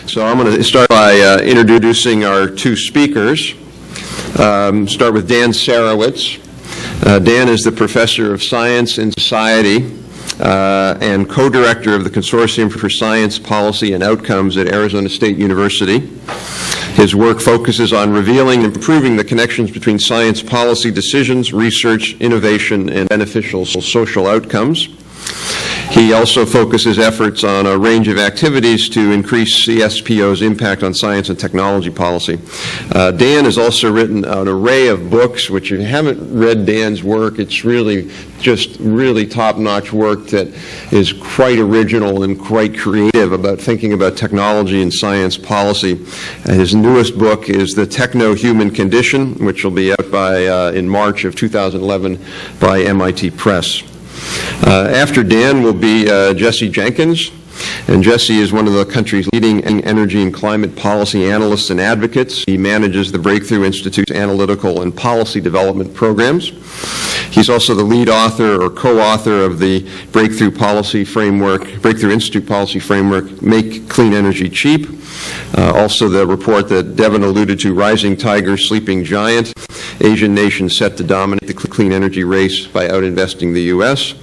So I'm going to start by introducing our two speakers. Start with Dan Sarewitz. Dan is the Professor of Science and Society and co-director of the Consortium for Science, Policy, and Outcomes at Arizona State University. His work focuses on revealing and improving the connections between science policy decisions, research, innovation, and beneficial social outcomes. He also focuses efforts on a range of activities to increase CSPO's impact on science and technology policy. Dan has also written an array of books, which if you haven't read Dan's work, it's really just really top-notch work that is quite original and quite creative about thinking about technology and science policy. His newest book is The Techno-Human Condition, which will be out in March of 2011 by MIT Press. After Dan will be Jesse Jenkins, and Jesse is one of the country's leading energy and climate policy analysts and advocates. He manages the Breakthrough Institute's analytical and policy development programs. He's also the lead author or co-author of the Breakthrough Institute Policy Framework, Make Clean Energy Cheap. Also the report that Devin alluded to, Rising Tiger, Sleeping Giant, Asian nations set to dominate the clean energy race by out-investing the U.S.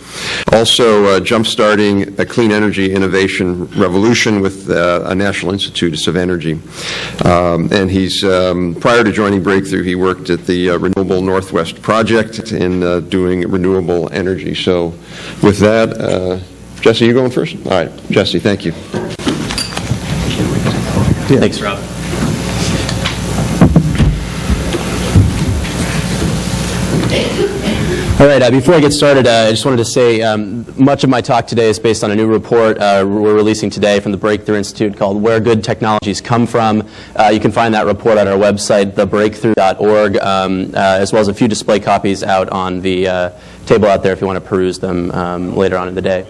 Also jump-starting a clean energy innovation revolution with a National Institutes of Energy. And he's, prior to joining Breakthrough, he worked at the Renewable Northwest Project in doing renewable energy. So with that, Jesse, you going first? All right, Jesse, thank you. Yeah. Thanks, Rob. All right, before I get started, I just wanted to say much of my talk today is based on a new report we're releasing today from the Breakthrough Institute called Where Good Technologies Come From. You can find that report on our website, thebreakthrough.org, as well as a few display copies out on the table out there if you want to peruse them later on in the day.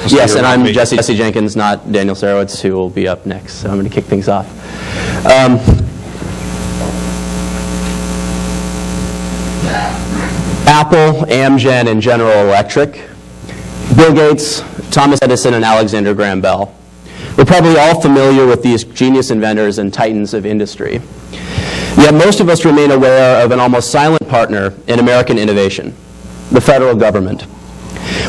Yes, and I'm Jesse Jenkins, not Daniel Sarewitz, who will be up next. So I'm going to kick things off. Apple, Amgen, and General Electric, Bill Gates, Thomas Edison, and Alexander Graham Bell. We're probably all familiar with these genius inventors and titans of industry. Yet most of us remain aware of an almost silent partner in American innovation, the federal government.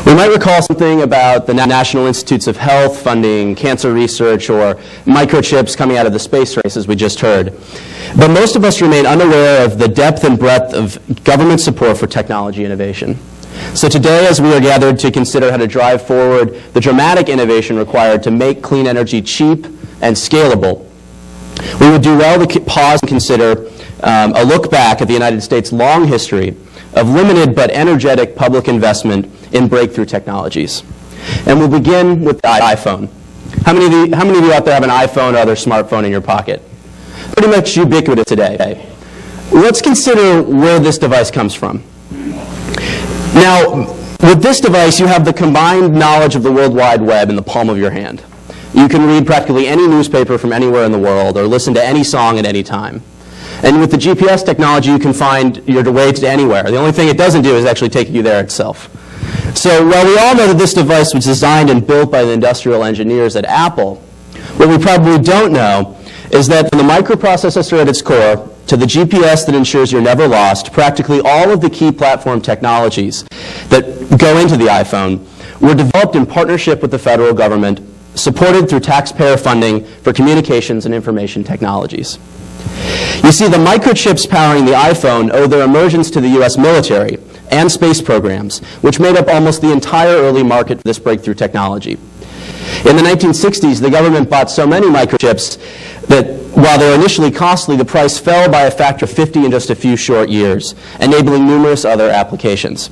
We might recall something about the National Institutes of Health funding cancer research or microchips coming out of the space race, as we just heard. But most of us remain unaware of the depth and breadth of government support for technology innovation. So today, as we are gathered to consider how to drive forward the dramatic innovation required to make clean energy cheap and scalable, we would do well to pause and consider a look back at the United States' long history of limited but energetic public investment in breakthrough technologies. And we'll begin with the iPhone. How many of you out there have an iPhone or other smartphone in your pocket? Pretty much ubiquitous today. Let's consider where this device comes from. Now, with this device, you have the combined knowledge of the World Wide Web in the palm of your hand. You can read practically any newspaper from anywhere in the world or listen to any song at any time. And with the GPS technology, you can find your way to anywhere. The only thing it doesn't do is actually take you there itself. So while we all know that this device was designed and built by the industrial engineers at Apple, what we probably don't know is that from the microprocessor at its core to the GPS that ensures you're never lost, practically all of the key platform technologies that go into the iPhone were developed in partnership with the federal government, supported through taxpayer funding for communications and information technologies. You see, the microchips powering the iPhone owe their emergence to the U.S. military and space programs, which made up almost the entire early market for this breakthrough technology. In the 1960s, the government bought so many microchips that while they were initially costly, the price fell by a factor of 50 in just a few short years, enabling numerous other applications.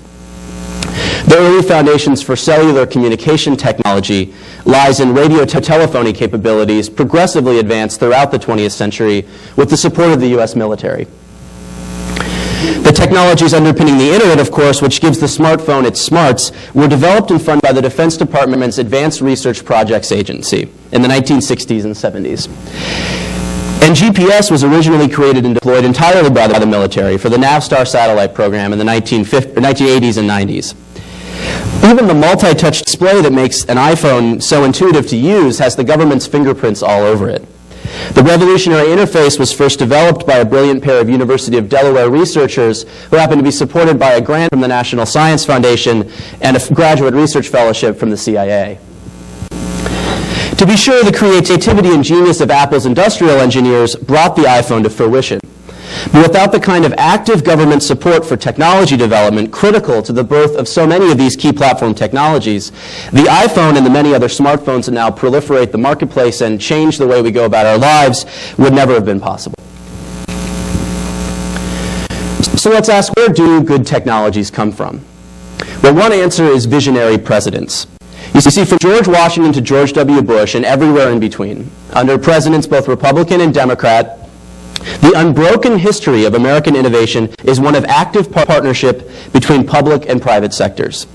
The early foundations for cellular communication technology lies in radio telephony capabilities progressively advanced throughout the 20th century with the support of the U.S. military. The technologies underpinning the Internet, of course, which gives the smartphone its smarts, were developed and funded by the Defense Department's Advanced Research Projects Agency in the 1960s and 70s. And GPS was originally created and deployed entirely by the military for the Navstar satellite program in the 1980s and 90s. Even the multi-touch display that makes an iPhone so intuitive to use has the government's fingerprints all over it. The revolutionary interface was first developed by a brilliant pair of University of Delaware researchers who happened to be supported by a grant from the National Science Foundation and a graduate research fellowship from the CIA. To be sure, the creativity and genius of Apple's industrial engineers brought the iPhone to fruition. But without the kind of active government support for technology development critical to the birth of so many of these key platform technologies, the iPhone and the many other smartphones that now proliferate the marketplace and change the way we go about our lives would never have been possible. So let's ask, where do good technologies come from? Well, one answer is visionary presidents. You see, from George Washington to George W. Bush and everywhere in between, under presidents both Republican and Democrat, the unbroken history of American innovation is one of active partnership between public and private sectors.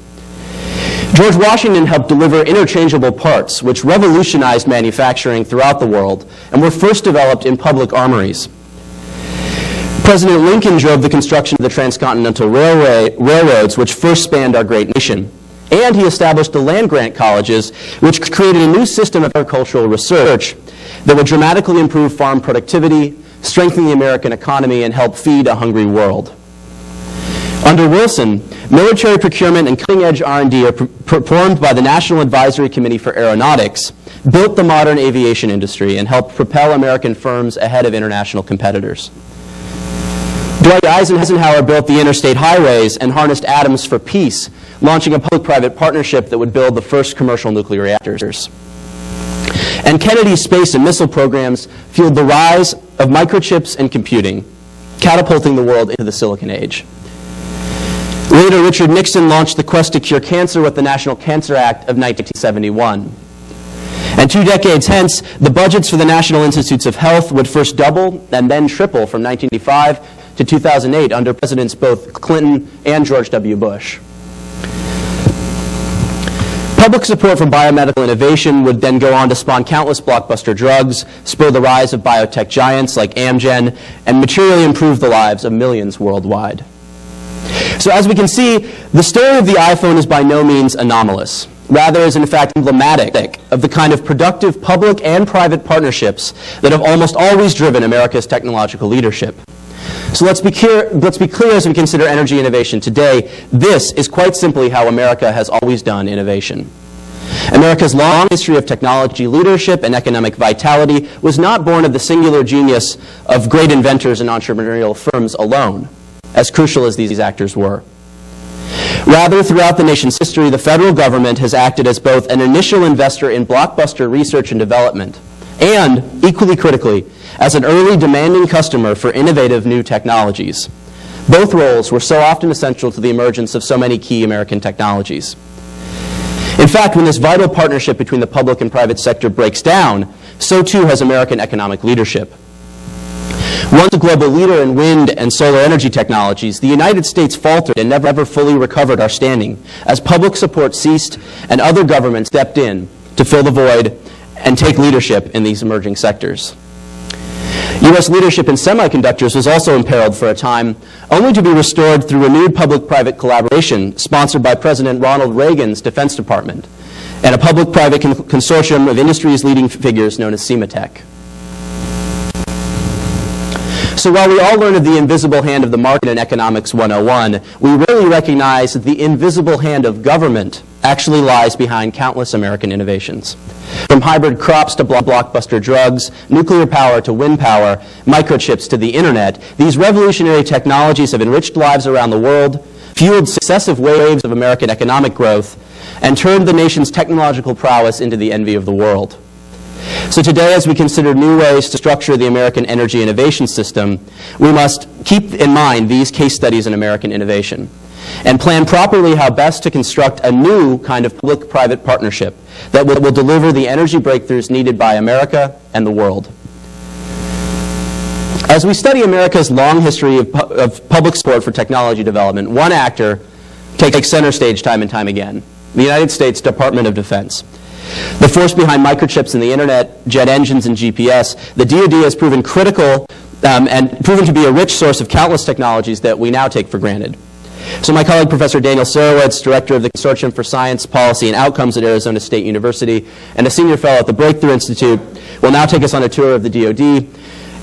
George Washington helped deliver interchangeable parts, which revolutionized manufacturing throughout the world and were first developed in public armories. President Lincoln drove the construction of the transcontinental railroads, which first spanned our great nation. And he established the land-grant colleges, which created a new system of agricultural research that would dramatically improve farm productivity, strengthen the American economy, and help feed a hungry world. Under Wilson, military procurement and cutting-edge R&D performed by the National Advisory Committee for Aeronautics built the modern aviation industry and helped propel American firms ahead of international competitors. Dwight Eisenhower built the interstate highways and harnessed atoms for peace, launching a public-private partnership that would build the first commercial nuclear reactors. And Kennedy's space and missile programs fueled the rise of microchips and computing, catapulting the world into the Silicon Age. Later, Richard Nixon launched the quest to cure cancer with the National Cancer Act of 1971. And 2 decades hence, the budgets for the National Institutes of Health would first double and then triple from 1985 to 2008 under presidents both Clinton and George W. Bush. Public support for biomedical innovation would then go on to spawn countless blockbuster drugs, spur the rise of biotech giants like Amgen, and materially improve the lives of millions worldwide. So as we can see, the story of the iPhone is by no means anomalous. Rather, is in fact emblematic of the kind of productive public and private partnerships that have almost always driven America's technological leadership. So let's be clear as we consider energy innovation today. This is quite simply how America has always done innovation. America's long history of technology leadership and economic vitality was not born of the singular genius of great inventors and entrepreneurial firms alone, as crucial as these actors were. Rather, throughout the nation's history, the federal government has acted as both an initial investor in blockbuster research and development and, equally critically, as an early demanding customer for innovative new technologies. Both roles were so often essential to the emergence of so many key American technologies. In fact, when this vital partnership between the public and private sector breaks down, so too has American economic leadership. Once a global leader in wind and solar energy technologies, the United States faltered and never fully recovered our standing as public support ceased and other governments stepped in to fill the void and take leadership in these emerging sectors. U.S. leadership in semiconductors was also imperiled for a time, only to be restored through renewed public-private collaboration sponsored by President Ronald Reagan's Defense Department and a public-private consortium of industry's leading figures known as CEMATECH. So while we all learn of the invisible hand of the market in Economics 101, we rarely recognize that the invisible hand of government actually lies behind countless American innovations. From hybrid crops to blockbuster drugs, nuclear power to wind power, microchips to the internet, these revolutionary technologies have enriched lives around the world, fueled successive waves of American economic growth, and turned the nation's technological prowess into the envy of the world. So today, as we consider new ways to structure the American energy innovation system, we must keep in mind these case studies in American innovation and plan properly how best to construct a new kind of public-private partnership that will deliver the energy breakthroughs needed by America and the world. As we study America's long history of public support for technology development, one actor takes center stage time and time again: the United States Department of Defense. The force behind microchips in the internet, jet engines, and GPS, the DoD has proven critical and proven to be a rich source of countless technologies that we now take for granted. So my colleague, Professor Daniel Sarewitz, Director of the Consortium for Science, Policy, and Outcomes at Arizona State University, and a Senior Fellow at the Breakthrough Institute, will now take us on a tour of the DoD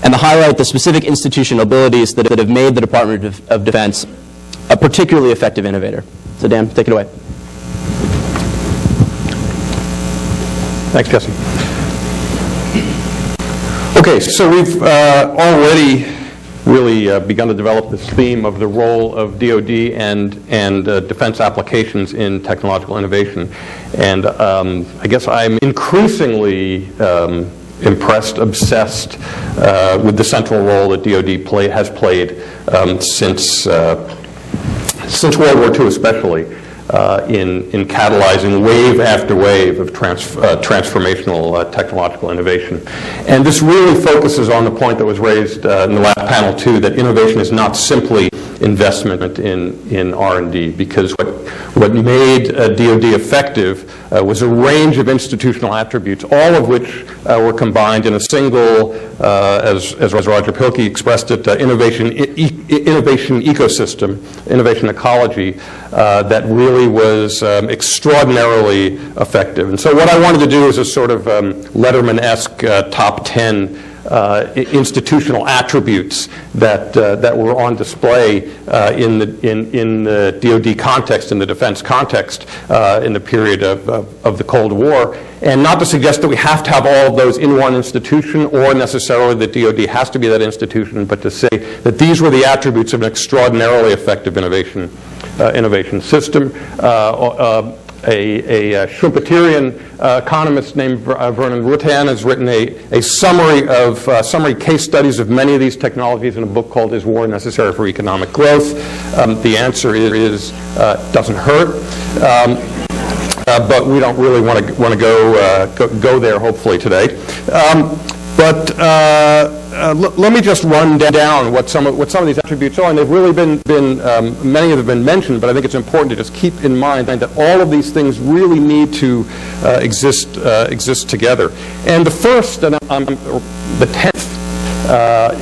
and to highlight the specific institutional abilities that have made the Department of Defense a particularly effective innovator. So Dan, take it away. Thanks, Jesse. Okay, so we've already really begun to develop this theme of the role of DoD and defense applications in technological innovation. And I guess I'm increasingly impressed, obsessed with the central role that DoD has played since World War II especially, in catalyzing wave after wave of transformational technological innovation. And this really focuses on the point that was raised in the last panel too, that innovation is not simply investment in R&D, because what made DoD effective was a range of institutional attributes, all of which were combined in a single, as Roger Pilkey expressed it, innovation ecosystem, innovation ecology, that really was extraordinarily effective. And so what I wanted to do is a sort of Letterman-esque top 10 institutional attributes that were on display in the DoD context, in the defense context, in the period of the Cold War. And not to suggest that we have to have all of those in one institution, or necessarily that DoD has to be that institution, but to say that these were the attributes of an extraordinarily effective innovation system. A Schumpeterian economist named Vernon Rutan has written a summary case studies of many of these technologies in a book called Is War Necessary for Economic Growth? The answer is doesn't hurt. But we don't really want to go there, hopefully, today. Let me just run down what some of these attributes are, and they've really been many have been mentioned, but I think it's important to just keep in mind that all of these things really need to exist together. And the first, and the 10th,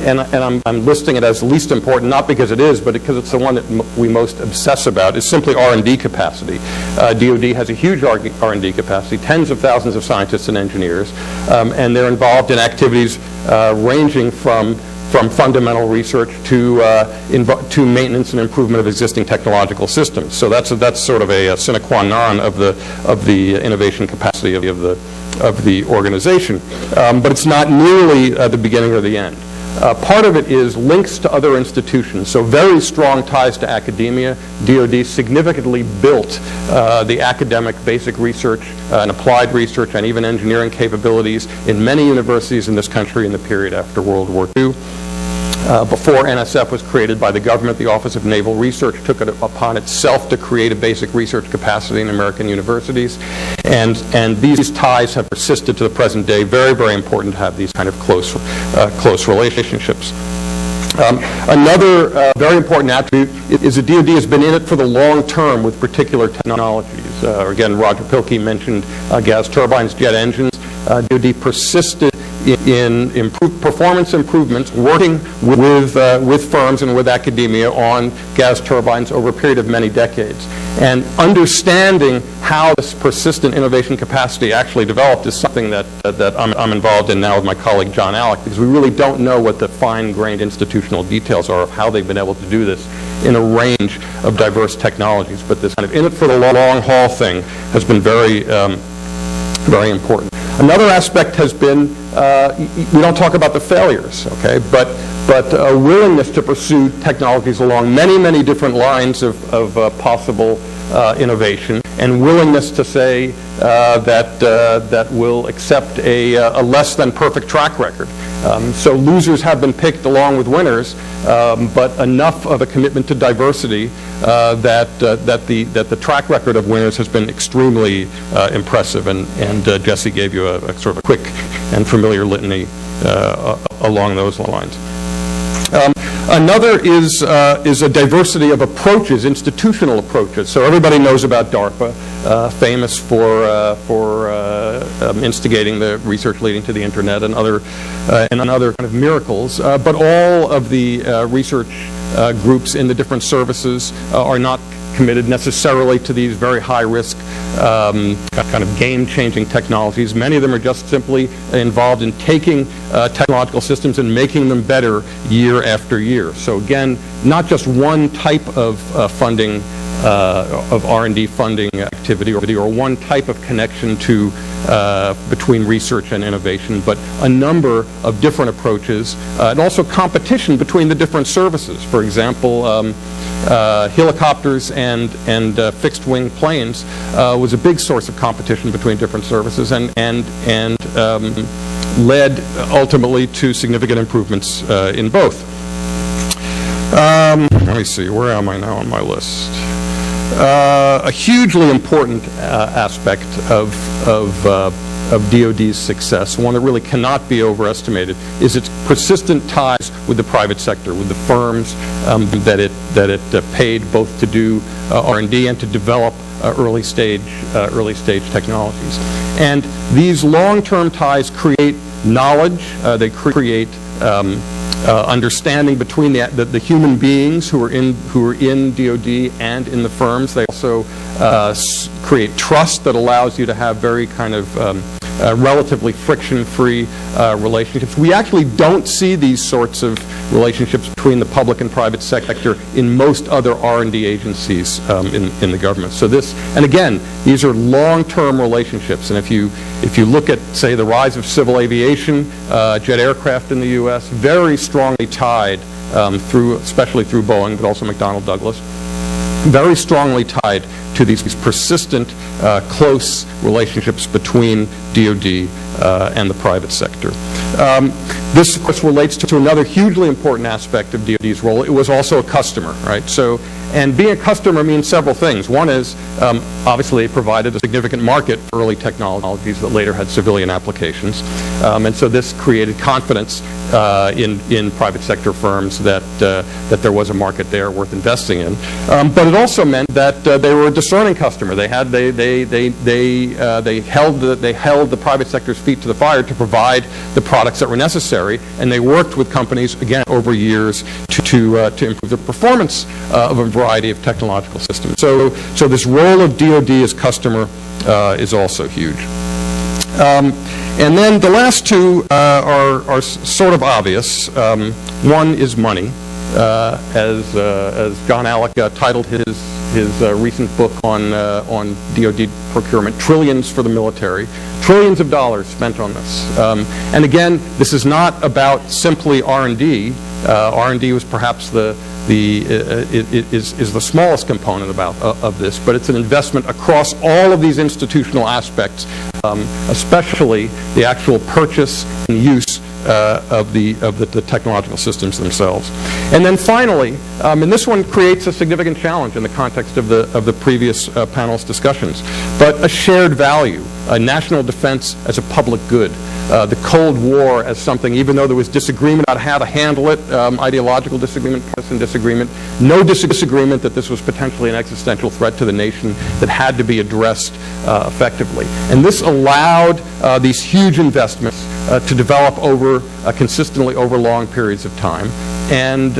and I'm listing it as least important, not because it is, but because it's the one that we most obsess about, is simply R&D capacity. DoD has a huge R&D capacity, tens of thousands of scientists and engineers, and they're involved in activities ranging from fundamental research to maintenance and improvement of existing technological systems. So that's sort of a sine qua non of the innovation capacity of the organization. But it's not nearly the beginning or the end. Part of it is links to other institutions, so very strong ties to academia. DoD significantly built the academic basic research and applied research and even engineering capabilities in many universities in this country in the period after World War II. Before NSF was created by the government, the Office of Naval Research took it upon itself to create a basic research capacity in American universities. And these ties have persisted to the present day. Very, very important to have these kind of close relationships. Another very important attribute is that DoD has been in it for the long term with particular technologies. Again, Roger Pilkey mentioned gas turbines, jet engines. DoD persisted in performance improvements, working with firms and with academia on gas turbines over a period of many decades. And understanding how this persistent innovation capacity actually developed is something that I'm involved in now with my colleague John Alec, because we really don't know what the fine-grained institutional details are of how they've been able to do this in a range of diverse technologies. But this kind of in it for the long haul thing has been very important. Another aspect has been, we don't talk about the failures, okay, but a willingness to pursue technologies along many, many different lines of possible innovation, and willingness to say that we'll accept a less than perfect track record. So losers have been picked along with winners, but enough of a commitment to diversity that the track record of winners has been extremely impressive. And Jesse gave you a sort of a quick and familiar litany along those lines. Another is a diversity of approaches, institutional approaches. So everybody knows about DARPA, famous for instigating the research leading to the internet and other kind of miracles. But all of the research groups in the different services are not committed necessarily to these very high-risk kind of game-changing technologies. Many of them are just simply involved in taking technological systems and making them better year after year. So again, not just one type of funding, of R&D funding activity or one type of connection to between research and innovation, but a number of different approaches, and also competition between the different services. For example, helicopters and fixed-wing planes was a big source of competition between different services, and led ultimately to significant improvements in both. Let me see, where am I now on my list? A hugely important aspect of DoD's success, one that really cannot be overestimated, is its persistent ties with the private sector, with the firms that it paid both to do R&D and to develop early stage technologies. And these long-term ties create knowledge. They create understanding between the human beings who are in DoD and in the firms. They also create trust that allows you to have very kind of relatively friction-free relationships. We actually don't see these sorts of relationships between the public and private sector in most other R&D agencies in the government. So this, and again, these are long-term relationships. And if you look at, say, the rise of civil aviation, jet aircraft in the U.S., very strongly tied especially through Boeing, but also McDonnell Douglas, very strongly tied to these persistent, close relationships between DoD and the private sector. This, of course, relates to another hugely important aspect of DoD's role. It was also a customer, right? So, and being a customer means several things. One is, obviously, it provided a significant market for early technologies that later had civilian applications. And so this created confidence in private sector firms that there was a market there worth investing in. But it also meant that they were a discerning customer. They held the private sector's feet to the fire to provide the products that were necessary, and they worked with companies again over years to improve the performance of a variety of technological systems. So this role of DoD as customer is also huge. And then the last two are sort of obvious. One is money, as John Alec titled his recent book on DoD procurement, Trillions for the Military. Trillions of dollars spent on this. And again, this is not about simply R&D. R&D was perhaps the smallest component of this, but it's an investment across all of these institutional aspects, especially the actual purchase and use of the technological systems themselves. And then finally, and this one creates a significant challenge in the context of the previous panel's discussions, but a shared value, national defense as a public good, the Cold War as something, even though there was disagreement about how to handle it, ideological disagreement, partisan disagreement, no disagreement that this was potentially an existential threat to the nation that had to be addressed effectively. And this allowed these huge investments to develop consistently over long periods of time. And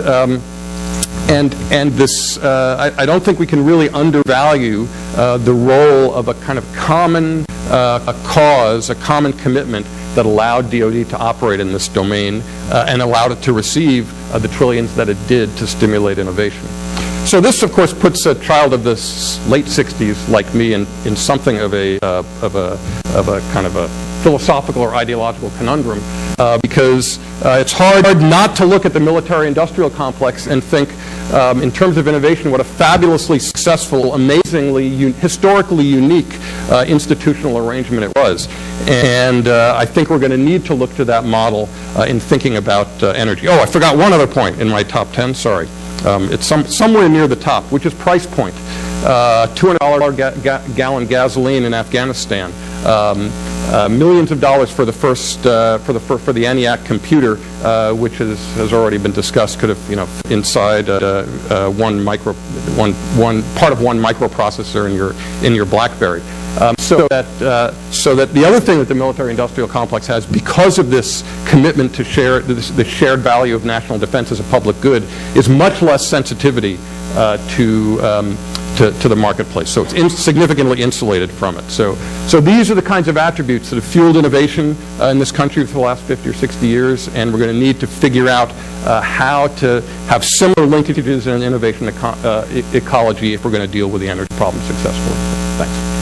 this, I don't think we can really undervalue the role of a kind of common cause, a common commitment that allowed DoD to operate in this domain and allowed it to receive the trillions that it did to stimulate innovation. So this, of course, puts a child of the late 60s like me in something of a kind of a philosophical or ideological conundrum, because it's hard not to look at the military-industrial complex and think, in terms of innovation, what a fabulously successful, amazingly, historically unique institutional arrangement it was. And I think we're going to need to look to that model in thinking about energy. Oh, I forgot one other point in my top 10, sorry. It's somewhere near the top, which is price point. $200 gallon gasoline in Afghanistan. Millions of dollars for the first for the ENIAC computer, which has already been discussed, could have inside one part of one microprocessor in your BlackBerry. So that the other thing that the military-industrial complex has, because of this commitment to share the shared value of national defense as a public good, is much less sensitivity to the marketplace. So it's significantly insulated from it. So these are the kinds of attributes that have fueled innovation in this country for the last 50 or 60 years, and we're going to need to figure out how to have similar linkages in an innovation ecology if we're going to deal with the energy problem successfully. Thanks.